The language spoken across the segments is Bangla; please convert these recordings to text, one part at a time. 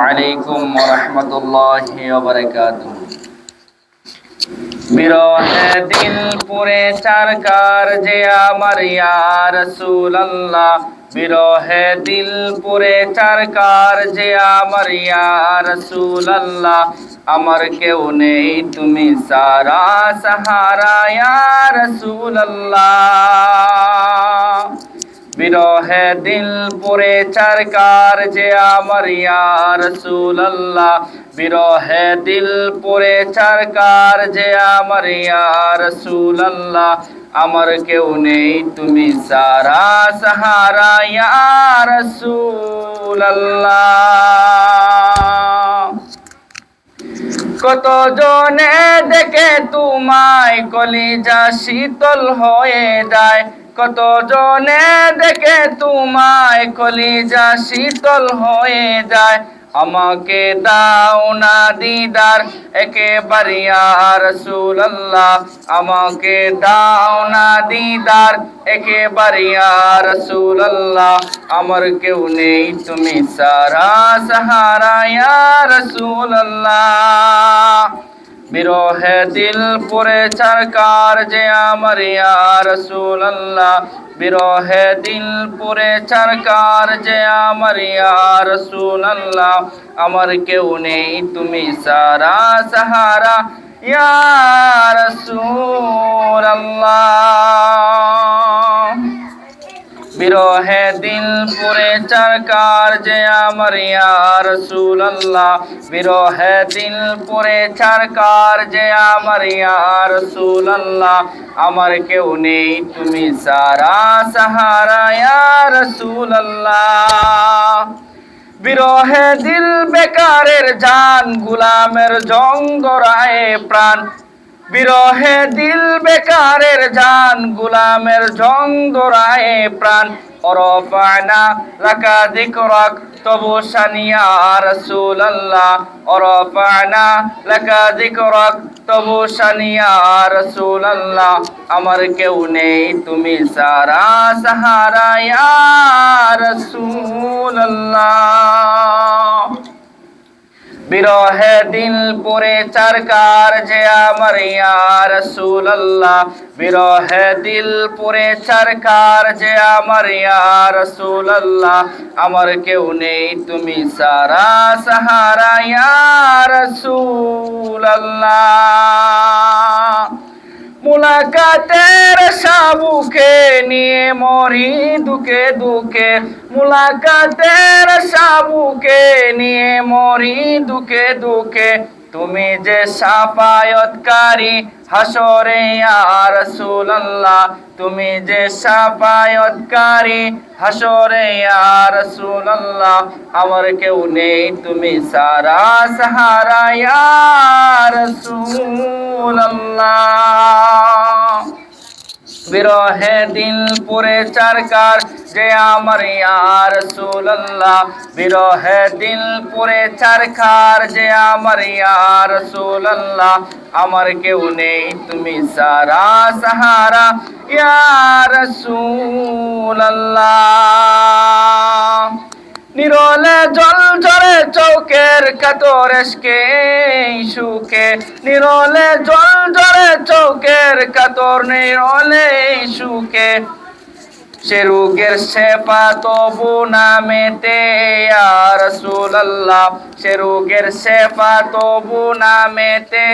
আলাইকুম ওয়া রাহমাতুল্লাহি ওয়া বারাকাতুহু। বিরহে দিল পুরে চারকার যে আমার ইয়া রাসূলুল্লাহ, বিরহে দিল পুরে চারকার যে আমার ইয়া রাসূলুল্লাহ, আমার কেউ নেই তুমি সারা সাহারা ইয়া রাসূলুল্লাহ। বিরহে দিল পুরে চারকার যে আমার ইয়া রাসূলুল্লাহ, বিরহে দিল পুরে চারকার যে আমার ইয়া রাসূলুল্লাহ, আমার কেউ নেই তুমি সারা সাহারা ইয়া রাসূলুল্লাহ। কত জনে দেখে তোমায় কলিজা শীতল হয়ে যায়, কত জনে দেখে তোমায় কলিজা শীতল হয়ে যায়, আমাকে দাও না দিদার একেবারে ইয়া রাসূলুল্লাহ, আমাকে দাও না দিদার একেবারে ইয়া রাসূলুল্লাহ, আমার কেউ নেই তুমি সারা সাহারা ইয়া রাসূলুল্লাহ। বিরহে দিল পুরে চারকার যে আমার ইয়া রাসূলুল্লাহ, বিরহে দিল পুরে চারকার যে আমার ইয়া রাসূলুল্লাহ, আমার কেউ নেই তুমি সারা সাহারা ইয়া রাসূলুল্লাহ। বিরহে দিল পুরে চারকার যে আমার ইয়া রাসূলুল্লাহ, বিরহে দিল পুরে চারকার যে আমার ইয়া রাসূলুল্লাহ, আমার কেউ নেই তুমি সারা সাহারা ইয়া রাসূলুল্লাহ। বিরহে দিল বেকারের জান গুলামের জঙ্গরায়ে প্রাণ, বিরহে দিল বেকারের জান গুলামের জঙ্গরায়ে প্রাণ, ওরফানা লাকা যিকরাক তবু শানিয়া রাসূলুল্লাহ, ওরফানা লাকা যিকরাক তবু শানিয়া রাসূলুল্লাহ, আমার কেউ নেই তুমি সারা সাহারা ইয়া রাসূলুল্লাহ। বিরহে দিল পুরে চারকার যে আমার ইয়া রাসূলুল্লাহ, বিরহে দিল পুরে চারকার যে আমার ইয়া রাসূলুল্লাহ, আমার কেউ নেই তুমি সারা সাহারা ইয়া রাসূলুল্লাহ। মুলাকাতের সাবুকে নিয়ে মরি দুকে দুকে, মুলাকাতের সাবুকে নিয়ে মরি দুকে দুকে, তুমি যে শাফায়াতকারী হাসরে ইয়া রাসূলুল্লাহ, তুমি যে শাফায়াতকারী হাসরে ইয়া রাসূলুল্লাহ, আমার কেউ নেই তুমি সারা সাহারা ইয়া রাসূলুল্লাহ। বিরহে দিল পুরে চারকার যে আমার ইয়া রাসূলুল্লাহ, বিরহে দিল পুরে চারকার যে আমার ইয়া রাসূলুল্লাহ, আমার কেউ নেই তুমি সারা সাহারা ইয়া রাসূলুল্লাহ। নিরলে জল ঝরে চৌকের কাতর এসকে সুখে, নিরলে জল ঝরে চৌকের কাতর নিরলে সুখে, সে রোগের শেফা তবু নামেতে ইয়া রাসূলুল্লাহ, সে রোগের শেফা তবু নামেতে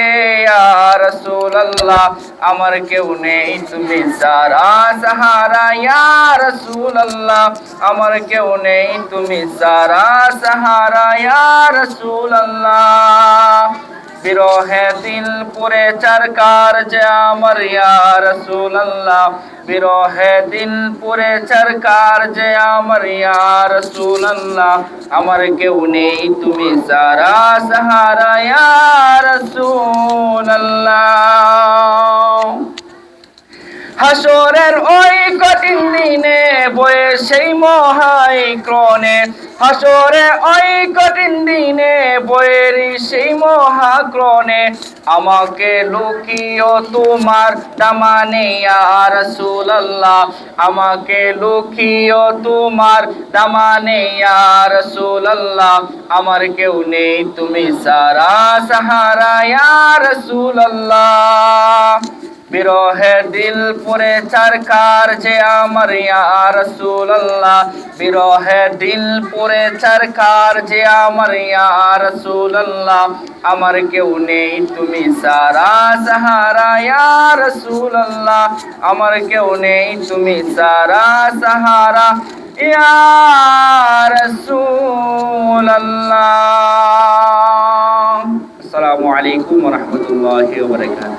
ইয়া রাসূলুল্লাহ, আমার কেউ নেই তুমি সারা সাহারা ইয়া রাসূলুল্লাহ, আমার কেউ নেই তুমি সারা সাহারা ইয়া রাসূলুল্লাহ। বিরহে দিল পুরে চারকার যে আমার ইয়া রাসূলুল্লাহ, বিরহে দিল পুরে চারকার যে আমার ইয়া রাসূলুল্লাহ, আমার কেউ নেই তুমি সারা সাহারা ইয়া রাসূলুল্লাহ। হাসরের ওই কঠিন দিনে বয়ে সেই মহাই ক্রণে, হাসরে ওই কঠিন দিনে বয়েরি সেই মহাক্রণে আমাকে লুকিও তোমার দামানে ইয়া রাসূলুল্লাহ আমাকে লুকিও তোমার দামানে ইয়া রাসূলুল্লাহ আমার কেউ নেই তুমি সারা সাহারা ইয়া রাসূলুল্লাহ বিরহে দিল পুরে চরকার যে আমার ইয়া রাসূলুল্লাহ বিরহে দিল পুরে চরকার যে আমার ইয়া রাসূলুল্লাহ আমার কেউ নেই তুমি সারা সাহারা ইয়া রাসূলুল্লাহ আমার কেউ নেই তুমি সারা সাহারা ইয়া রাসূলুল্লাহ আসসালামু আলাইকুম ওয়া রাহমাতুল্লাহি ওয়া বারাকাতুহু